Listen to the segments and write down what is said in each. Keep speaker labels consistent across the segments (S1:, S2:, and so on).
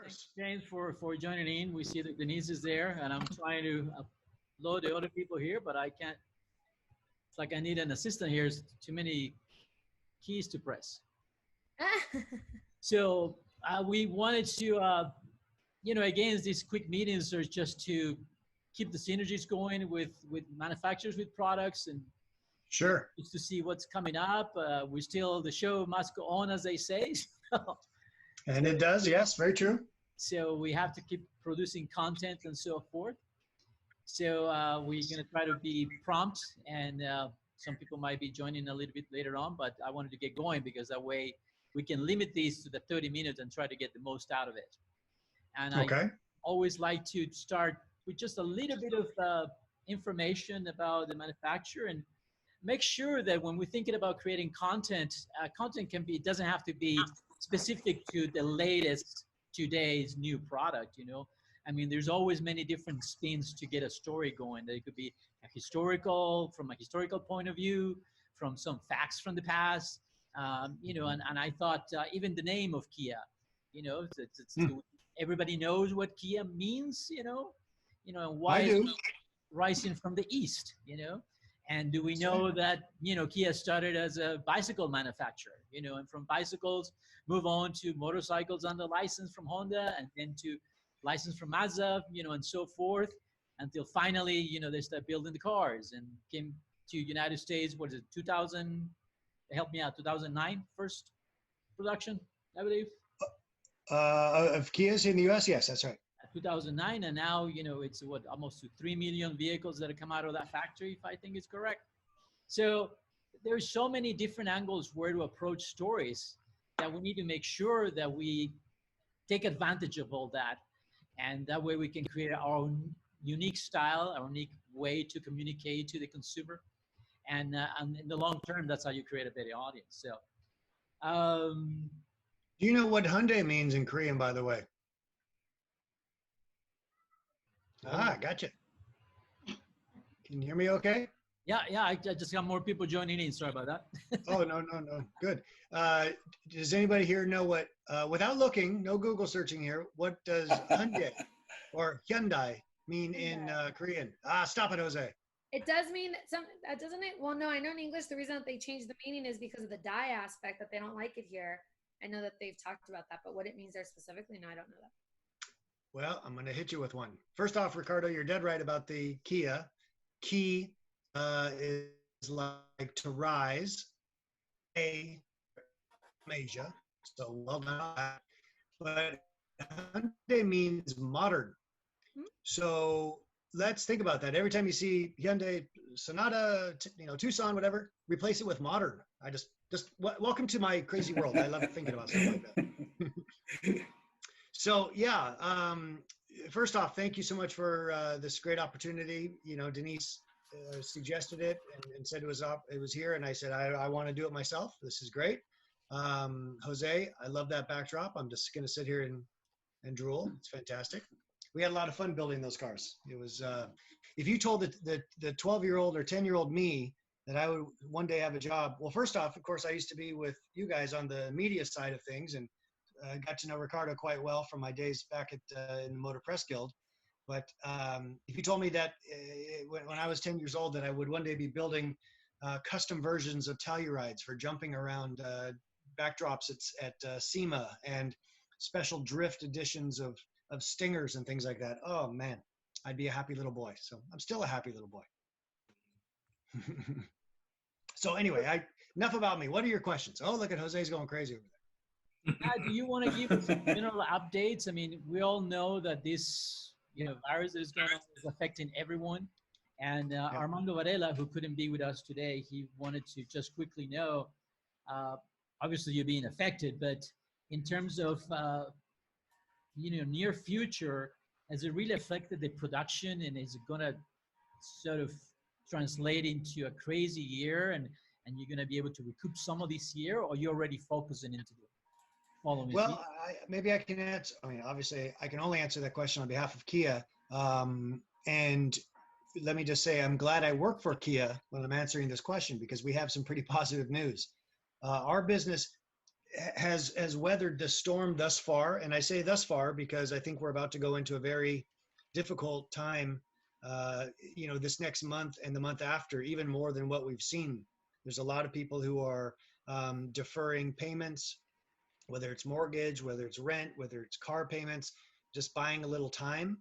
S1: Thanks, James, for joining in. We see that Denise is there, and I'm trying to upload the other people here, but I can't. It's like I need an assistant here. It's too many keys to press. So we wanted to, again, these quick meetings are just to keep the synergies going with manufacturers, with products, and
S2: sure,
S1: just to see what's coming up. The show must go on, as they say.
S2: And it does, yes, very true.
S1: So we have to keep producing content and so forth. So we're going to try to be prompt, and some people might be joining a little bit later on, but I wanted to get going because that way we can limit these to the 30 minutes and try to get the most out of it. And
S2: okay.
S1: I always like to start with just a little bit of information about the manufacturer, and make sure that when we're thinking about creating content, content doesn't have to be specific to the latest today's new product. I mean, there's always many different spins to get a story going. It could be from a historical point of view, from some facts from the past, and I thought even the name of Kia, everybody knows what Kia means, and why it's rising from the East, And do we know that, Kia started as a bicycle manufacturer, and from bicycles move on to motorcycles under license from Honda, and then to license from Mazda, and so forth, until finally, they start building the cars and came to United States. What is it, 2000? Help me out, 2009 first production, I believe.
S2: Of Kias in the U.S., yes, that's right.
S1: 2009, and now it's almost to 3 million vehicles that have come out of that factory, if I think it's correct. So there's so many different angles where to approach stories that we need to make sure that we take advantage of all that, and that way we can create our own unique style, our unique way to communicate to the consumer, and in the long term, that's how you create a better audience. So
S2: do you know what Hyundai means in Korean, by the way? Gotcha. Can you hear me okay?
S1: Yeah, I just got more people joining in. Sorry about that.
S2: Oh, no. Good. Does anybody here know what, without looking, no Google searching here, what does Hyundai or Hyundai mean in Korean? Stop it, Jose.
S3: It does mean doesn't it? Well, no, I know in English the reason that they changed the meaning is because of the die aspect, that they don't like it here. I know that they've talked about that, but what it means there specifically, no, I don't know that.
S2: Well, I'm going to hit you with one. First off, Ricardo, you're dead right about the Kia. Ki is like to rise, A, from Asia, so well done on that. But Hyundai means modern. So let's think about that. Every time you see Hyundai, Sonata, Tucson, whatever, replace it with modern. Welcome to my crazy world. I love thinking about stuff like that. So yeah, first off, thank you so much for this great opportunity. Denise suggested it and said it was here, and I said I want to do it myself. This is great. Jose, I love that backdrop. I'm just gonna sit here and drool. It's fantastic. We had a lot of fun building those cars. It was if you told the 12-year-old or 10-year-old me that I would one day have a job. Well, first off, of course, I used to be with you guys on the media side of things, and got to know Ricardo quite well from my days back in the Motor Press Guild. But if you told me that when I was 10 years old that I would one day be building custom versions of Tellurides for jumping around backdrops at SEMA, and special drift editions of Stingers and things like that, oh man, I'd be a happy little boy. So I'm still a happy little boy. So anyway, enough about me. What are your questions? Oh, look at Jose's going crazy over there.
S1: Do you want to give us general updates? I mean, we all know that this virus that is going on is affecting everyone. And Armando Varela, who couldn't be with us today, he wanted to just quickly know, obviously you're being affected, but in terms of near future, has it really affected the production, and is it going to sort of translate into a crazy year, and you're going to be able to recoup some of this year, or you're already focusing into the following?
S2: Well, maybe I can answer. I mean, obviously, I can only answer that question on behalf of Kia. And let me just say, I'm glad I work for Kia when I'm answering this question, because we have some pretty positive news. Our business, has weathered the storm thus far. And I say thus far because I think we're about to go into a very difficult time, this next month and the month after, even more than what we've seen. There's a lot of people who are deferring payments, whether it's mortgage, whether it's rent, whether it's car payments, just buying a little time.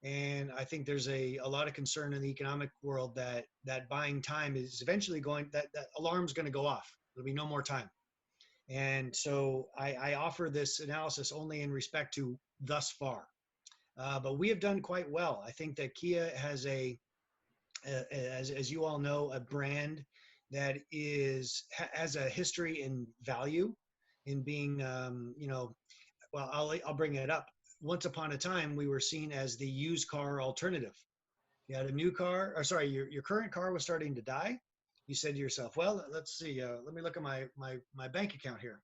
S2: And I think there's a lot of concern in the economic world that buying time is eventually that alarm's going to go off. There'll be no more time. And so I offer this analysis only in respect to thus far. But we have done quite well. I think that Kia has as you all know, a brand that has a history in value, in being, well, I'll bring it up. Once upon a time, we were seen as the used car alternative. You had a new car, or sorry, your current car was starting to die. You said to yourself, well, let's see, let me look at my bank account here.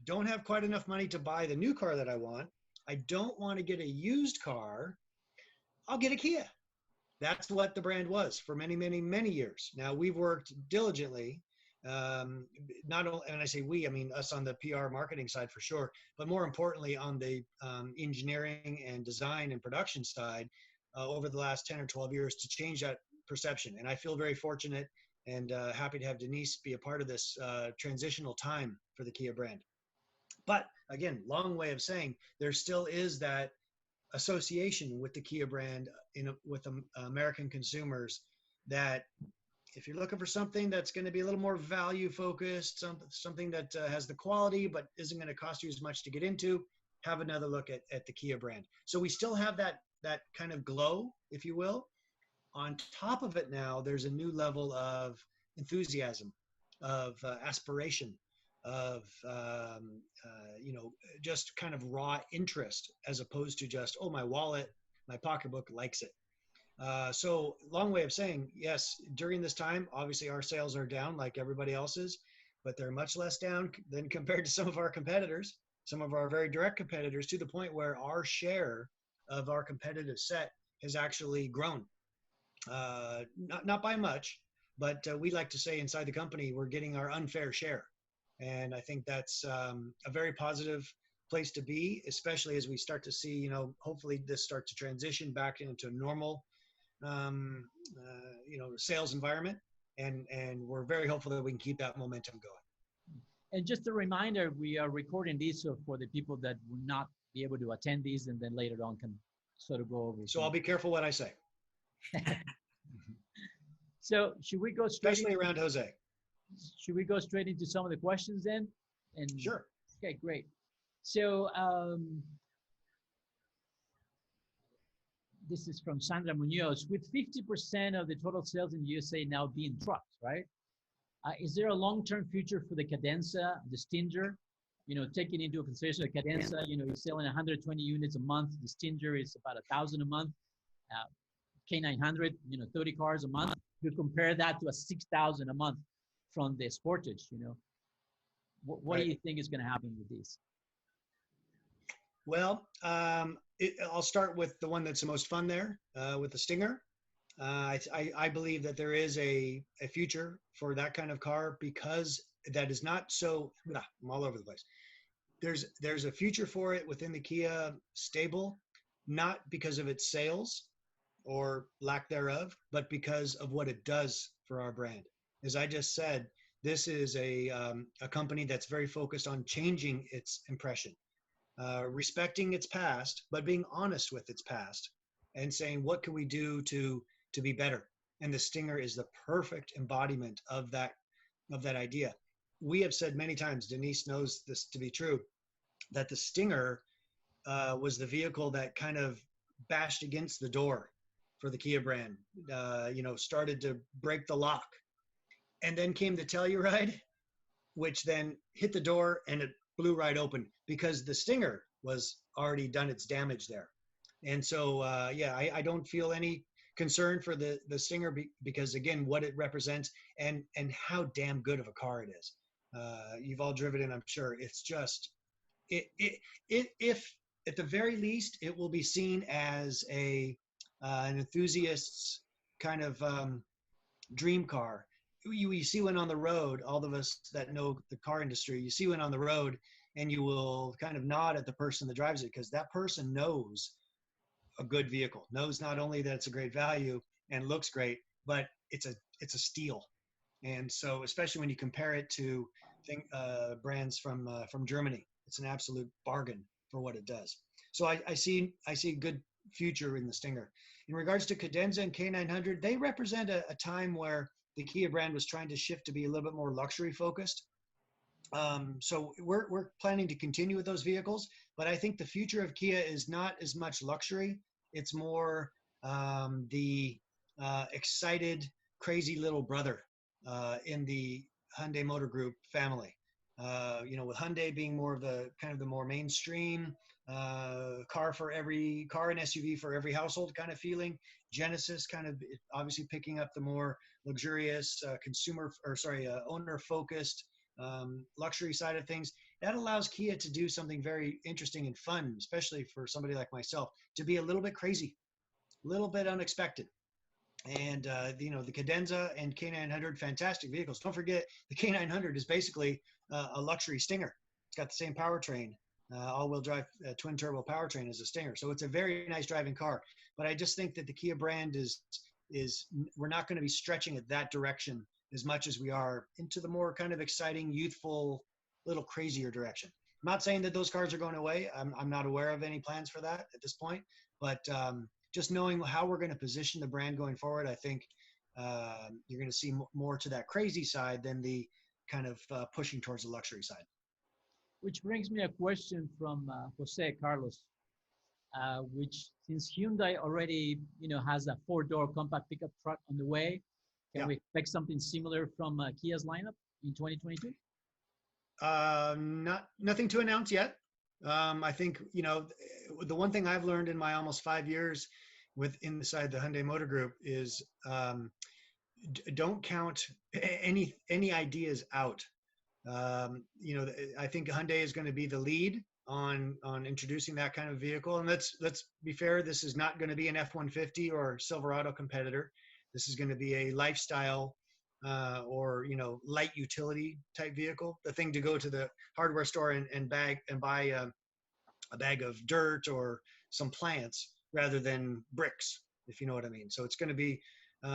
S2: Don't have quite enough money to buy the new car that I want. I don't want to get a used car. I'll get a Kia. That's what the brand was for many, many, many years. Now we've worked diligently, not only, and I say we, I mean us on the PR marketing side for sure, but more importantly on the engineering and design and production side over the last 10 or 12 years to change that perception. And I feel very fortunate and happy to have Denise be a part of this transitional time for the Kia brand. But again, long way of saying there still is that association with the Kia brand with American consumers, that if you're looking for something that's going to be a little more value focused, something that has the quality but isn't going to cost you as much to get into, have another look at the Kia brand. So we still have that kind of glow, if you will. On top of it now, there's a new level of enthusiasm, of aspiration, of just kind of raw interest, as opposed to just, oh, my wallet, my pocketbook likes it. So long way of saying, yes, during this time, obviously our sales are down like everybody else's, but they're much less down than compared to some of our competitors, some of our very direct competitors, to the point where our share of our competitive set has actually grown. Not by much, but we like to say inside the company, we're getting our unfair share. And I think that's a very positive place to be, especially as we start to see, hopefully this starts to transition back into normal, sales environment. And we're very hopeful that we can keep that momentum going.
S1: And just a reminder, we are recording these so for the people that will not be able to attend these and then later on can sort of go over.
S2: So I'll be careful what I say.
S1: So should we go straight?
S2: Especially around Jose.
S1: Should we go straight into some of the questions then? And
S2: sure.
S1: Okay, great. So this is from Sandra Munoz. With 50% of the total sales in the USA now being trucks, right? Is there a long-term future for the Cadenza, the Stinger? Taking into consideration the Cadenza, is selling 120 units a month. The Stinger is about 1,000 a month. K900, 30 cars a month. You compare that to a 6,000 a month from the Sportage, what
S2: right.
S1: do you think is going to happen with these?
S2: Well, I'll start with the one that's the most fun there, with the Stinger. I believe that there is a future for that kind of car, because that is not so, I'm all over the place. There's a future for it within the Kia stable, not because of its sales or lack thereof, but because of what it does for our brand. As I just said, this is a company that's very focused on changing its impression, respecting its past, but being honest with its past and saying, what can we do to be better? And the Stinger is the perfect embodiment of that idea. We have said many times, Denise knows this to be true, that the Stinger was the vehicle that kind of bashed against the door for the Kia brand, started to break the lock. And then came the Telluride, which then hit the door and it blew right open, because the Stinger was already done its damage there. And so, I don't feel any concern for the Stinger because, again, what it represents and how damn good of a car it is. You've all driven it, I'm sure. It's just, if at the very least, it will be seen as an enthusiast's kind of dream car. you see one on the road, all of us that know the car industry, you see one on the road and you will kind of nod at the person that drives it because that person knows a good vehicle, knows not only that it's a great value and looks great, but it's a steal. And so, especially when you compare it to brands from Germany, it's an absolute bargain for what it does. So I see a good future in the Stinger. In regards to Cadenza and K900, they represent a time where the Kia brand was trying to shift to be a little bit more luxury focused. So we're planning to continue with those vehicles, but I think the future of Kia is not as much luxury. It's more the excited, crazy little brother in the Hyundai Motor Group family. With Hyundai being more of the kind of the more mainstream car and SUV for every household kind of feeling. Genesis kind of obviously picking up the more luxurious owner focused luxury side of things. That allows Kia to do something very interesting and fun, especially for somebody like myself, to be a little bit crazy, a little bit unexpected. And the Cadenza and K900, fantastic vehicles. Don't forget, the K900 is basically a luxury Stinger. It's got the same powertrain, all-wheel drive twin turbo powertrain as a Stinger. So it's a very nice driving car. But I just think that the Kia brand is we're not going to be stretching it that direction as much as we are into the more kind of exciting, youthful, little crazier direction. I'm not saying that those cars are going away. I'm not aware of any plans for that at this point, but just knowing how we're going to position the brand going forward, I think you're going to see more to that crazy side than the kind of pushing towards the luxury side.
S1: Which brings me a question from Jose Carlos, which since Hyundai already, has a 4-door compact pickup truck on the way, can we expect something similar from Kia's lineup in 2022?
S2: Nothing to announce yet. I think, the one thing I've learned in my almost 5 years inside the Hyundai Motor Group is don't count any ideas out. I think Hyundai is going to be the lead on introducing that kind of vehicle. And let's be fair, this is not going to be an F-150 or Silverado competitor. This is going to be a lifestyle or light utility type vehicle. The thing to go to the hardware store and buy a bag of dirt or some plants rather than bricks, if you know what I mean. So it's going to be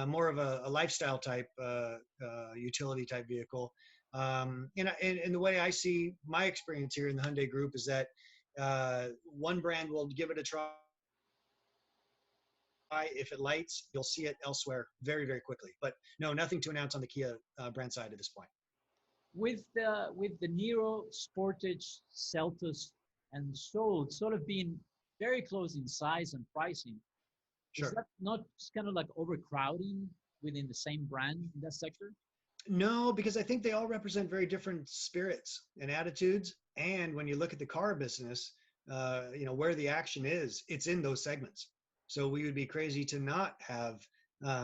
S2: more of a lifestyle type utility type vehicle. And the way I see my experience here in the Hyundai Group is that one brand will give it a try. If it lights, you'll see it elsewhere very, very quickly. But no, nothing to announce on the Kia brand side at this point.
S1: With the Niro, Sportage, Seltos, and Soul sort of being very close in size and pricing,
S2: Sure.
S1: Is that not kind of like overcrowding within the same brand in that sector?
S2: No, because I think they all represent very different spirits and attitudes. And when you look at the car business, where the action is, it's in those segments. So we would be crazy to not have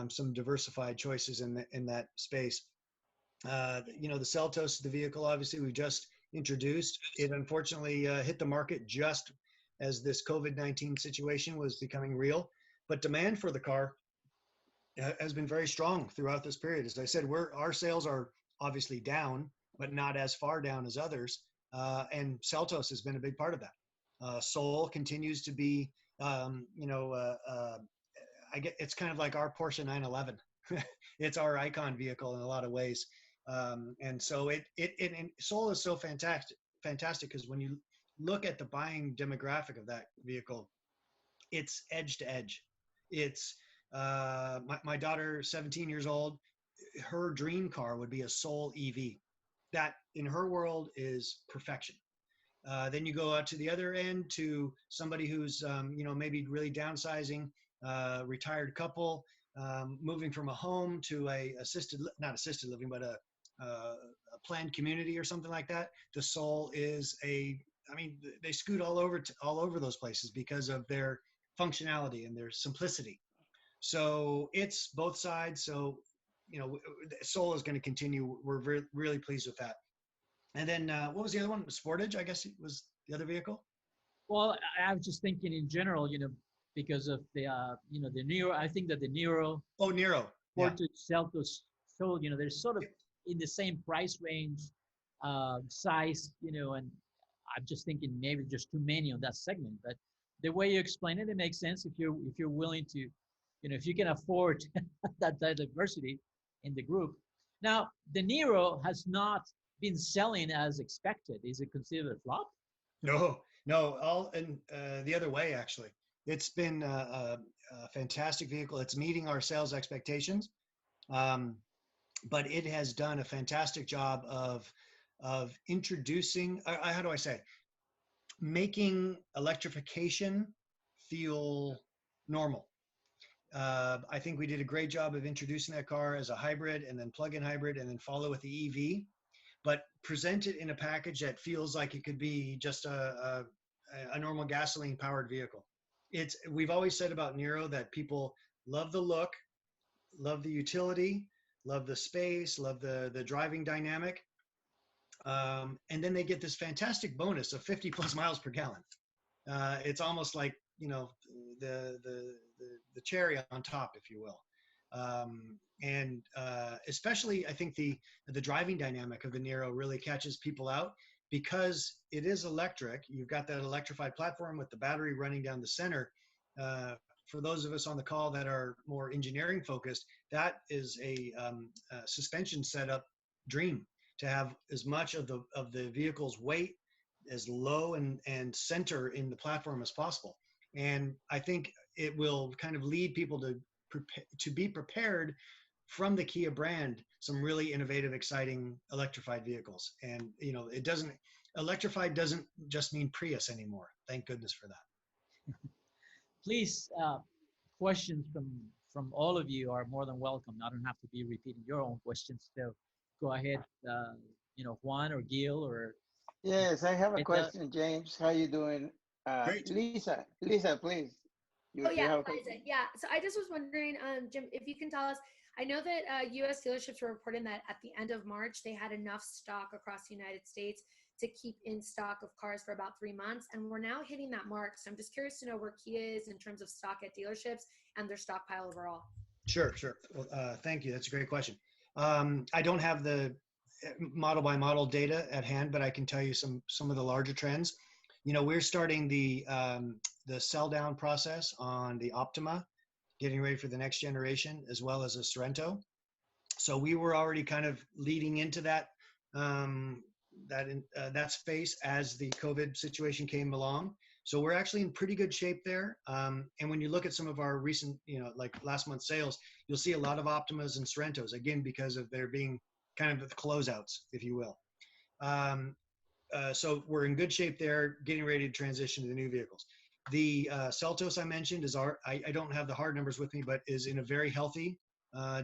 S2: some diversified choices in that space. The Seltos, the vehicle, obviously we just introduced. It unfortunately hit the market just as this COVID-19 situation was becoming real. But demand for the car has been very strong throughout this period. As I said, our sales are obviously down, but not as far down as others. And Seltos has been a big part of that. Soul continues to be, it's kind of like our Porsche 911. It's our icon vehicle in a lot of ways. And so Soul is so fantastic because when you look at the buying demographic of that vehicle, it's edge to edge. It's my daughter, 17 years old, her dream car would be a Soul EV. That in her world is perfection. Then you go out to the other end to somebody who's, maybe really downsizing, retired couple, moving from a home to not assisted living, but a planned community or something like that. The Soul is they scoot all over those places because of their functionality and their simplicity. So it's both sides. So, Soul is going to continue. We're really pleased with that. And then what was the other one? Sportage, I guess, was the other vehicle.
S1: Well, I was just thinking in general, because of the, the Niro. I think that the Niro.
S2: Oh, Niro.
S1: Sportage, Seltos, told, they're sort of in the same price range, size, and I'm just thinking maybe just too many on that segment. But the way you explain it, it makes sense if you're willing to, if you can afford that diversity in the group. Now, the Nero has not been selling as expected. Is it considered a flop?
S2: No, all and the other way actually. It's been a fantastic vehicle. It's meeting our sales expectations, but it has done a fantastic job of introducing. How do I say? Making electrification feel normal. I think we did a great job of introducing that car as a hybrid and then plug-in hybrid and then follow with the EV, but present it in a package that feels like it could be just a normal gasoline powered vehicle. We've always said about Nero that people love the look, love the utility, love the space, love the driving dynamic. And then they get this fantastic bonus of 50 plus miles per gallon. It's almost like, the cherry on top, if you will. And especially, I think the driving dynamic of the Nero really catches people out because it is electric. You've got that electrified platform with the battery running down the center. For those of us on the call that are more engineering focused, that is a suspension setup dream, to have as much of the vehicle's weight as low and center in the platform as possible. And I think it will kind of lead people to be prepared from the Kia brand, some really innovative, exciting electrified vehicles. And, electrified doesn't just mean Prius anymore. Thank goodness for that.
S1: Please, questions from all of you are more than welcome. I don't have to be repeating your own questions. So go ahead, Juan or Gil or.
S4: Yes, I have a question, James. How you doing?
S2: Great.
S4: Lisa, please.
S3: Isaac. Yeah. So I just was wondering, Jim, if you can tell us. I know that U.S. dealerships were reporting that at the end of March they had enough stock across the United States to keep in stock of cars for about 3 months, and we're now hitting that mark. So I'm just curious to know where Kia is in terms of stock at dealerships and their stockpile overall.
S2: Sure. Well, thank you. That's a great question. I don't have the model by model data at hand, but I can tell you some of the larger trends. We're starting the sell down process on the Optima, getting ready for the next generation, as well as a Sorento. So we were already kind of leading into that space as the COVID situation came along. So we're actually in pretty good shape there. And when you look at some of our recent, like last month's sales, you'll see a lot of Optimas and Sorrentos, again, because of there being kind of the closeouts, if you will. So we're in good shape there, getting ready to transition to the new vehicles. The Seltos I mentioned I don't have the hard numbers with me, but is in a very healthy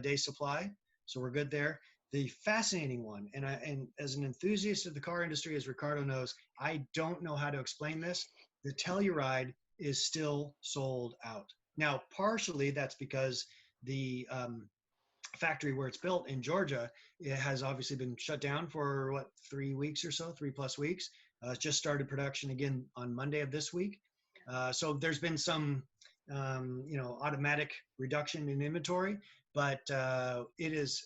S2: day supply. So we're good there. The fascinating one, and as an enthusiast of the car industry, as Ricardo knows, I don't know how to explain this. The Telluride is still sold out. Now, partially that's because the factory where it's built in Georgia, it has obviously been shut down for 3 weeks or so, 3+ weeks. Just started production again on Monday of this week. So there's been some, automatic reduction in inventory, but it's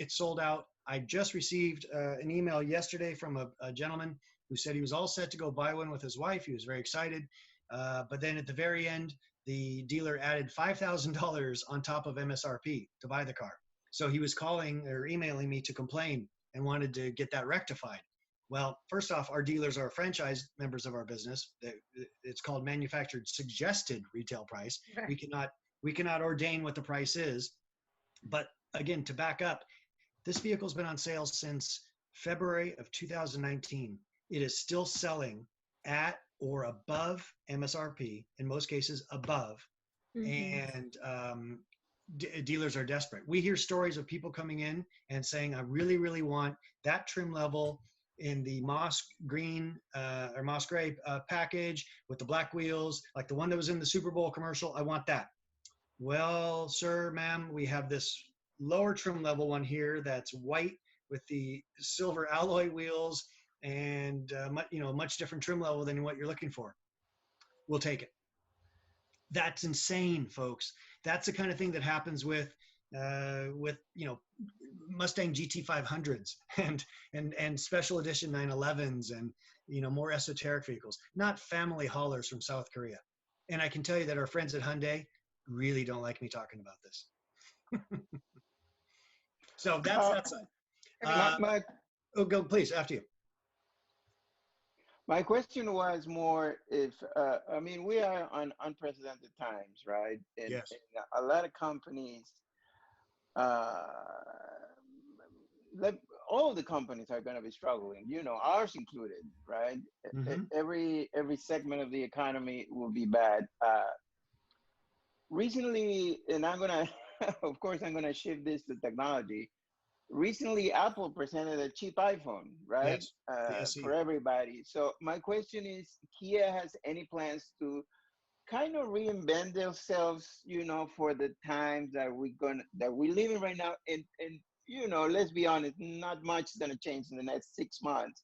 S2: sold out. I just received an email yesterday from a gentleman who said he was all set to go buy one with his wife. He was very excited. But then at the very end, the dealer added $5,000 on top of MSRP to buy the car. So he was calling or emailing me to complain and wanted to get that rectified. Well, first off, our dealers are franchise members of our business. It's called manufactured suggested retail price. Right. We cannot ordain what the price is. But again, to back up, this vehicle's been on sale since February of 2019. It is still selling at or above MSRP, in most cases above. Mm-hmm. And dealers are desperate. We hear stories of people coming in and saying, I really, really want that trim level in the moss green or moss gray package with the black wheels, like the one that was in the Super Bowl commercial. I want that. Well, sir, ma'am, we have this lower trim level one here that's white with the silver alloy wheels and much different trim level than what you're looking for. We'll take it. That's insane, folks. That's the kind of thing that happens with with Mustang GT500s and special edition 911s and more esoteric vehicles, not family haulers from South Korea. And I can tell you that our friends at Hyundai really don't like me talking about this. So that's that side. Go please, after you.
S4: My question was more if, I mean, we are on unprecedented times, right? And,
S2: yes.
S4: And a lot of companies, all of the companies are going to be struggling, ours included, right? Mm-hmm. Every segment of the economy will be bad. Recently, and I'm going to, of course, I'm going to shift this to technology. Recently, Apple presented a cheap iPhone, right?
S2: Yes,
S4: for everybody. So my question is, Kia has any plans to kind of reinvent themselves, for the times that we're living right now? And let's be honest, not much is gonna change in the next 6 months.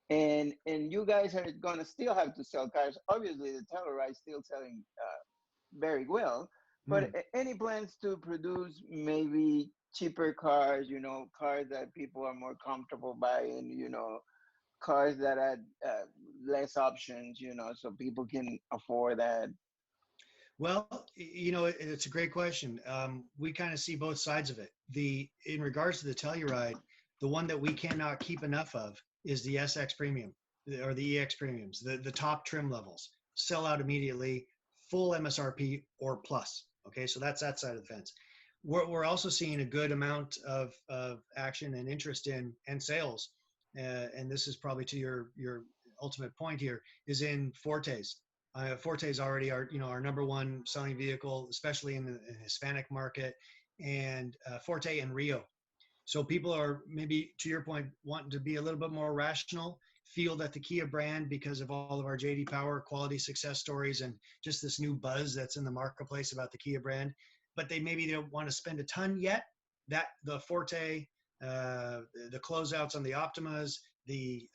S4: And you guys are gonna still have to sell cars. Obviously, the Telluride is still selling very well. But any plans to produce maybe cheaper cars, cars that people are more comfortable buying, cars that had less options, so people can afford that?
S2: Well, it's a great question. We kind of see both sides of it. In regards to the Telluride, the one that we cannot keep enough of is the SX Premium or the EX Premiums, the top trim levels. Sell out immediately, full MSRP or plus. Okay, so that's that side of the fence. We're also seeing a good amount of action and interest in and sales, and this is probably to your ultimate point here, is in Fortes. Forte is already our number one selling vehicle, especially in the Hispanic market, and Forte and Rio. So people are, maybe to your point, wanting to be a little bit more rational, feel that the Kia brand, because of all of our JD Power quality success stories and just this new buzz that's in the marketplace about the Kia brand, but they don't want to spend a ton yet. That the Forte, the closeouts on the Optimas, the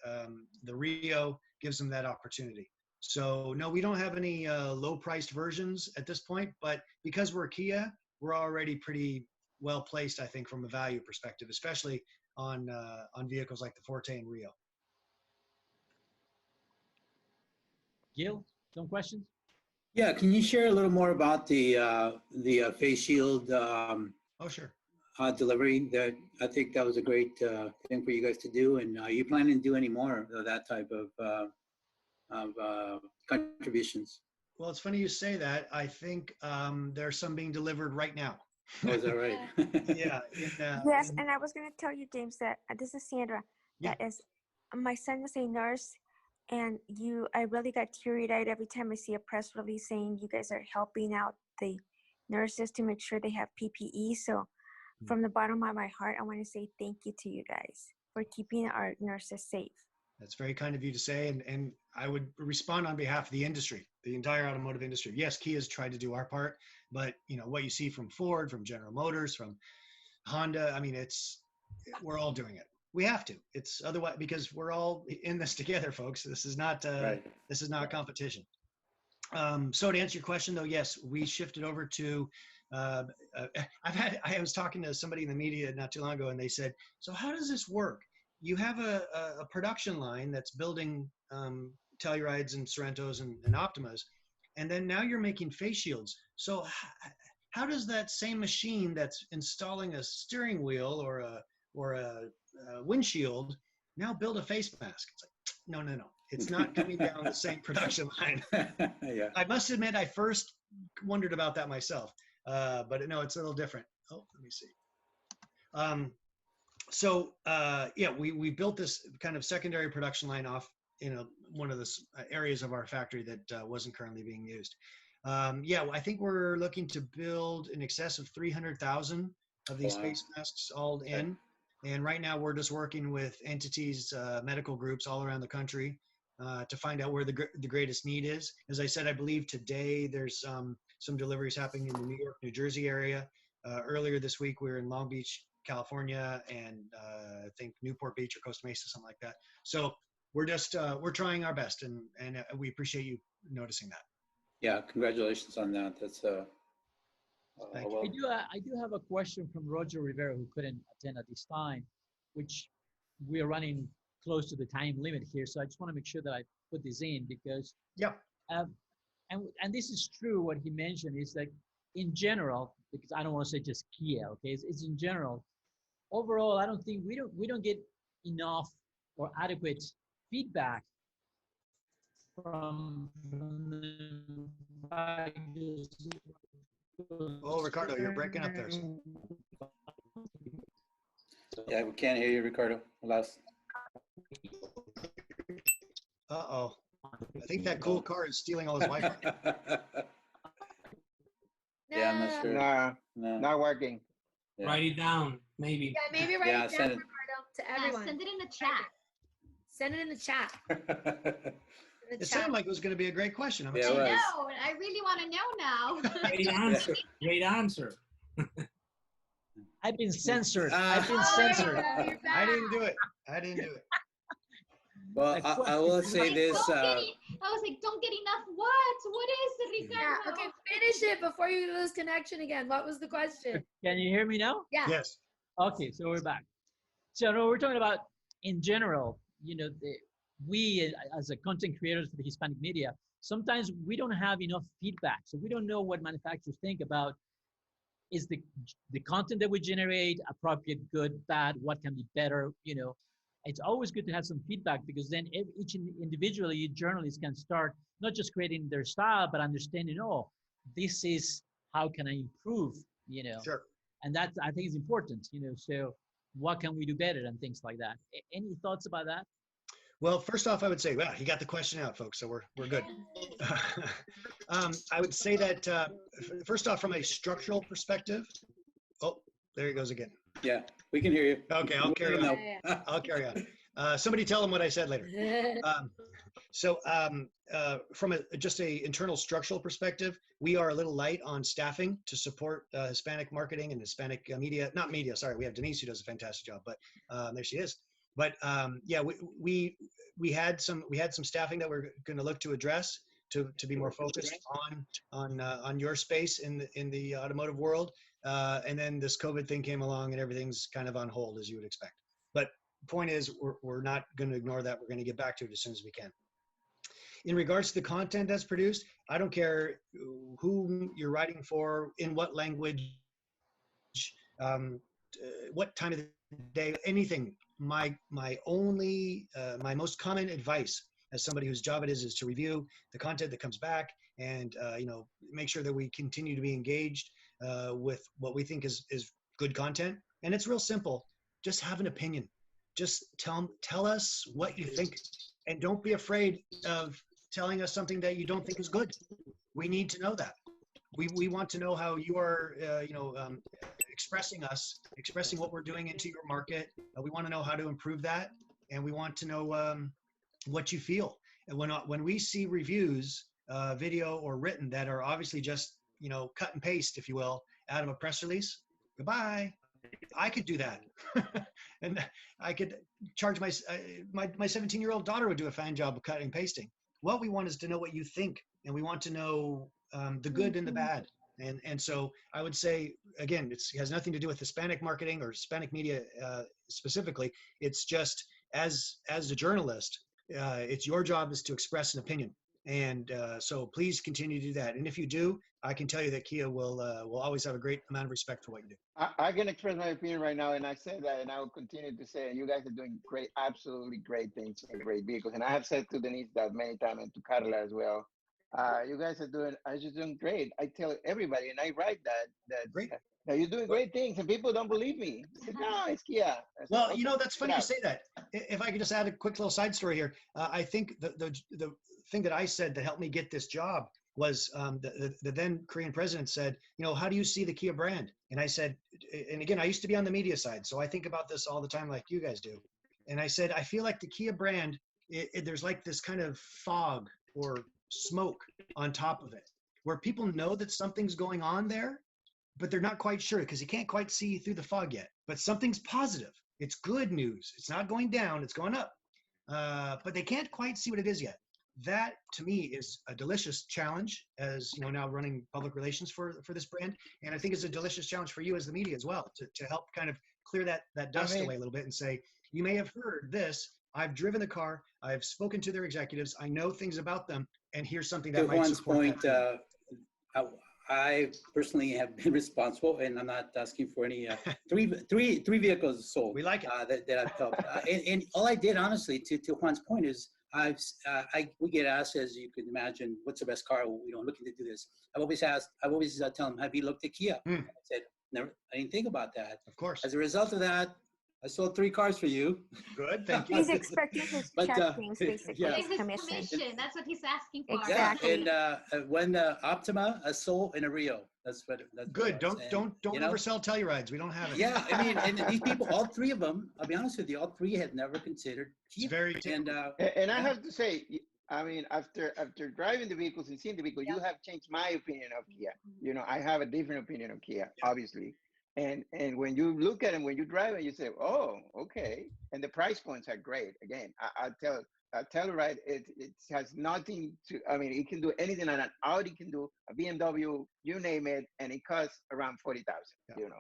S2: Rio gives them that opportunity. So no, we don't have any low-priced versions at this point, but because we're Kia, we're already pretty well placed, I think, from a value perspective, especially on vehicles like the Forte and Rio.
S1: Gil, some questions?
S5: Yeah, can you share a little more about the face shield?
S2: Oh, sure.
S5: Delivery. That I think that was a great thing for you guys to do, and are you planning to do any more of that type of contributions?
S2: Well, it's funny you say that. I think there's some being delivered right now.
S5: Oh, is that right?
S2: Yeah.
S6: Yes, and I was going to tell you, James, that this is Sandra.
S2: Yeah.
S6: That is, my son was a nurse, and I really got teary-eyed every time I see a press release saying you guys are helping out the nurses to make sure they have PPE. So from the bottom of my heart, I want to say thank you to you guys for keeping our nurses safe.
S2: That's very kind of you to say, and I would respond on behalf of the industry, the entire automotive industry. Yes, Kia's tried to do our part, but what you see from Ford, from General Motors, from Honda, I mean, we're all doing it. We have to. It's otherwise, because we're all in this together, folks. This is not
S5: right.
S2: This is not competition. So to answer your question, though, yes, we shifted over to. I was talking to somebody in the media not too long ago, and they said, "So how does this work? You have a production line that's building Tellurides and Sorrentos and Optimas, and then now you're making face shields. So how does that same machine that's installing a steering wheel or a windshield now build a face mask?" It's like, no. It's not coming down the same production line.
S5: Yeah.
S2: I must admit, I first wondered about that myself, but no, it's a little different. Oh, let me see. So we built this kind of secondary production line off one of the areas of our factory that wasn't currently being used. I think we're looking to build in excess of 300,000 of these face masks all in. And right now we're just working with entities, medical groups all around the country to find out where the greatest need is. As I said, I believe today there's some deliveries happening in the New York, New Jersey area. Earlier this week, we were in Long Beach, California, and I think Newport Beach or Costa Mesa, something like that. So we're just, we're trying our best, and we appreciate you noticing that.
S5: Yeah, congratulations on that. That's
S2: Thank
S5: well,
S1: I do have a question from Roger Rivera, who couldn't attend at this time, which we are running close to the time limit here. So I just want to make sure that I put this in because,
S2: yeah.
S1: um, and this is true. What he mentioned is that in general, because I don't want to say just Kia, okay, it's in general. Overall, I don't think we don't get enough or adequate feedback from the
S2: Oh, Ricardo, you're breaking up there.
S5: yeah, we can't hear you, Ricardo. Last.
S2: Uh-oh. I think that cool car is stealing all his Wi-Fi.
S5: Yeah, I'm not sure.
S4: Nah,
S5: No.
S4: not working.
S5: Yeah.
S7: Write it down, maybe.
S3: Yeah, maybe write
S5: Yeah,
S3: it down,
S5: send it.
S3: Ricardo, to
S8: Yeah,
S3: everyone.
S8: send it in the chat.
S3: Send it in the chat. In the
S2: It
S3: chat.
S2: sounded like it was going to be a great question. I'm
S5: Yeah,
S2: excited.
S5: it
S8: I
S5: was.
S8: know. I really want to know now.
S7: Great answer. Great answer.
S1: I've been censored.
S2: Ah.
S1: I've been
S3: Oh, there you
S1: censored.
S3: go, you're back.
S2: I didn't do it. I didn't do it.
S5: Well, I will say
S8: Like,
S5: this.
S8: I was like, don't get enough what? What is it,
S3: Yeah,
S8: Ricardo?
S3: okay, finish it before you lose connection again. What was the question?
S1: Can you hear me now?
S3: Yeah.
S2: Yes.
S1: Okay, so we're back. So no, we're talking about in general. We as a content creators for the Hispanic media, sometimes we don't have enough feedback, so we don't know what manufacturers think about. Is the content that we generate appropriate, good, bad? What can be better? It's always good to have some feedback because then each individually journalists can start not just creating their style, but understanding, oh, this is how can I improve,
S2: Sure.
S1: and that I think is important, so what can we do better and things like that. Any thoughts about that?
S2: Well, first off, I would say, well, you got the question out, folks, so we're good. I would say that first off, from a structural perspective, oh, there he goes again.
S5: Yeah, we can hear you.
S2: Okay, I'll carry on.
S3: Yeah,
S2: I'll carry on. Somebody tell him what I said later. From just a internal structural perspective, we are a little light on staffing to support Hispanic marketing and Hispanic media. Not media, sorry. We have Denise who does a fantastic job, but there she is. But yeah, we had some staffing that we're going to look to address to be more focused on your space in the automotive world. And then this COVID thing came along and everything's kind of on hold, as you would expect. But point is, we're not going to ignore that. We're going to get back to it as soon as we can. In regards to the content that's produced, I don't care who you're writing for, in what language, what time of the day, anything. My most common advice as somebody whose job it is to review the content that comes back and make sure that we continue to be engaged with what we think is good content. And it's real simple. Just have an opinion. Just tell us what you think, and don't be afraid of telling us something that you don't think is good. We need to know that. We want to know how you are, expressing what we're doing into your market. We want to know how to improve that, and we want to know what you feel. And when we see reviews, video or written, that are obviously just cut and paste, if you will, out of a press release, goodbye. I could do that, and I could charge my 17-year-old daughter would do a fine job of cutting and pasting. What we want is to know what you think, and we want to know the good and the bad. And so I would say, again, it has nothing to do with Hispanic marketing or Hispanic media specifically. It's just as a journalist, it's your job is to express an opinion. And so please continue to do that. And if you do, I can tell you that Kia will always have a great amount of respect for what you do.
S4: I can express my opinion right now, and I said that, and I will continue to say, and you guys are doing great, absolutely great things, and great vehicles. And I have said to Denise that many times, and to Carla as well. You guys are just doing great. I tell everybody, and I write that
S2: Great.
S4: That you're doing great things, and people don't believe me. I said, no, it's Kia.
S2: Well, that's funny you say that. If I could just add a quick little side story here, I think the thing that I said that helped me get this job was the then Korean president said, how do you see the Kia brand? And I said, and again, I used to be on the media side, so I think about this all the time like you guys do. And I said, I feel like the Kia brand, there's like this kind of fog or smoke on top of it, where people know that something's going on there, but they're not quite sure because you can't quite see through the fog yet. But something's positive. It's good news. It's not going down. It's going up. But they can't quite see what it is yet. that to me is a delicious challenge, as you know, now running public relations for this brand. And I think it's a delicious challenge for you as the media as well, to help kind of clear that dust away a little bit and say, you may have heard this. I've driven the car. I've spoken to their executives. I know things about them. And here's something that might
S5: Juan's
S2: support
S5: point,
S2: that.
S5: I personally have been responsible, and I'm not asking for any three vehicles sold.
S2: We like it.
S5: that I've helped. And all I did, honestly, to Juan's point, is we get asked, as you can imagine, what's the best car? Looking to do this. I've always tell them, have you looked at Kia? I said, never. I didn't think about that.
S2: Of course.
S5: As a result of that, I sold 3 cars for you.
S2: Good, thank you.
S6: He's expecting his check things, basically,
S5: yeah.
S6: his
S8: His
S6: commission.
S8: commission. That's what he's asking for.
S6: Exactly.
S5: Yeah, and one Optima, a Soul, and a Rio. That's
S2: Good. Don't oversell Tellurides. We don't have it.
S5: Yeah, I mean, and these people, all 3 of them, I'll be honest with you, all 3 had never considered Kia.
S2: It's very
S4: And I have to say, I mean, after driving the vehicles and seeing the vehicle, you have changed my opinion of Kia. I have a different opinion of Kia, obviously. And when you look at them, when you drive it, you say, oh, okay. And the price points are great. Again, I Telluride, it has nothing to, I mean, it can do anything that an Audi can do, a BMW, you name it, and it costs around 40,000,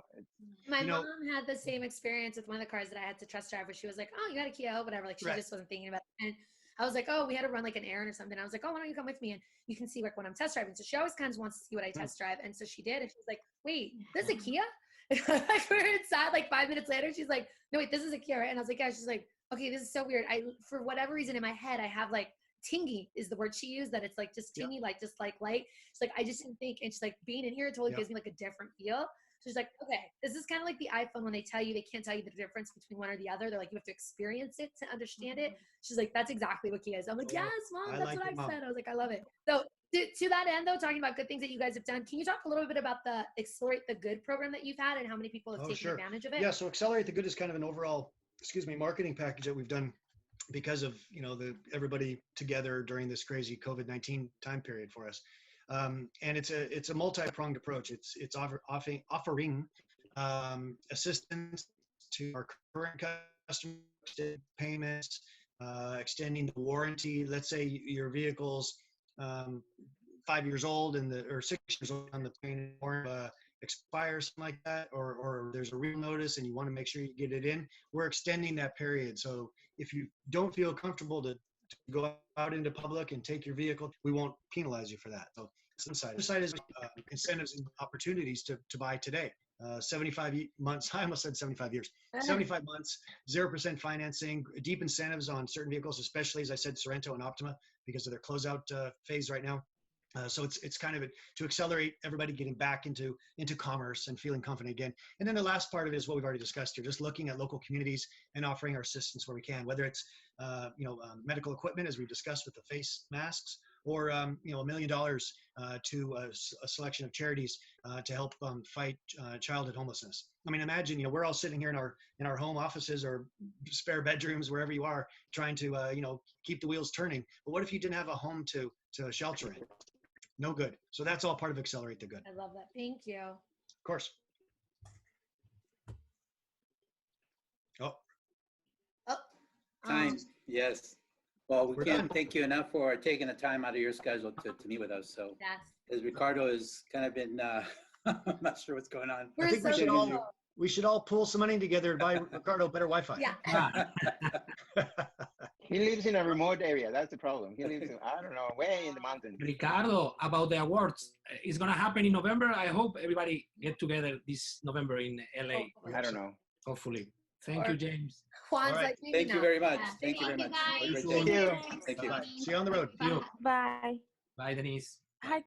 S3: My mom had the same experience with one of the cars that I had to test drive, where she was like, oh, you got a Kia, whatever. Like, she just wasn't thinking about it. And I was like, oh, we had to run like an errand or something. I was like, oh, why don't you come with me? And you can see like when I'm test driving. So she always kind of wants to see what I test drive. And so she did. And she was like, wait, this is a Kia? Like, we're inside, like 5 minutes later, she's like, no, wait, this is a Kia, right? And I was like, yeah. She's like, okay, this is so weird. For whatever reason in my head, I have like tingy is the word she used, that it's like just tingy, like just like light. She's like, I just didn't think. And she's like, being in here totally gives me like a different feel. So she's like, okay, this is kind of like the iPhone when they can't tell you the difference between one or the other. They're like, you have to experience it to understand it. She's like, that's exactly what Kia is. I'm like, yes, mom, that's what I said. I was like, I love it. So to that end, though, talking about good things that you guys have done, can you talk a little bit about the Accelerate the Good program that you've had and how many people have taken advantage of it?
S2: Yeah, so Accelerate the Good is kind of an overall, marketing package that we've done because of, everybody together during this crazy COVID-19 time period for us. And it's a multi-pronged approach. It's offering assistance to our current customers, payments, extending the warranty. Let's say your vehicle's 5 years old or 6 years old on the plane expires, something like that, or there's a real notice and you want to make sure you get it in. We're extending that period. So if you don't feel comfortable to go out into public and take your vehicle, we won't penalize you for that. So some side is incentives and opportunities to buy today. 75 months, I almost said 75 years, 75 months, 0% financing, deep incentives on certain vehicles, especially, as I said, Sorento and Optima, because of their closeout phase right now. So it's kind of to accelerate everybody getting back into commerce and feeling confident again. And then the last part of it is what we've already discussed here, just looking at local communities and offering our assistance where we can, whether it's medical equipment, as we've discussed with the face masks, or $1 million to a selection of charities to help fight childhood homelessness. I mean, imagine, we're all sitting here in our home offices or spare bedrooms, wherever you are, trying to keep the wheels turning. But what if you didn't have a home to shelter in? No good. So that's all part of Accelerate the Good.
S3: I love that. Thank you.
S2: Of course.
S5: Time. Yes. Well, we
S2: We're
S5: can't
S2: done.
S5: thank you enough for taking the time out of your schedule to meet with us. So, as Ricardo has kind of been, I'm not sure what's going on.
S2: I think we should all pull some money together to buy Ricardo better Wi-Fi.
S3: Yeah.
S4: He lives in a remote area. That's the problem. He lives in, I don't know, way in the mountains.
S7: Ricardo, about the awards, it's going to happen in November. I hope everybody get together this November in LA.
S4: I don't know.
S7: Hopefully. Thank you, James.
S3: Juan's
S2: right.
S3: like,
S5: Thank you very much.
S8: Yeah.
S5: Thank you very much.
S8: Thank you,
S5: Have a
S8: guys.
S5: great day.
S4: Thank you.
S5: Thank you.
S2: See you on the road.
S7: You.
S6: Bye.
S7: Bye, Denise.
S6: Hi,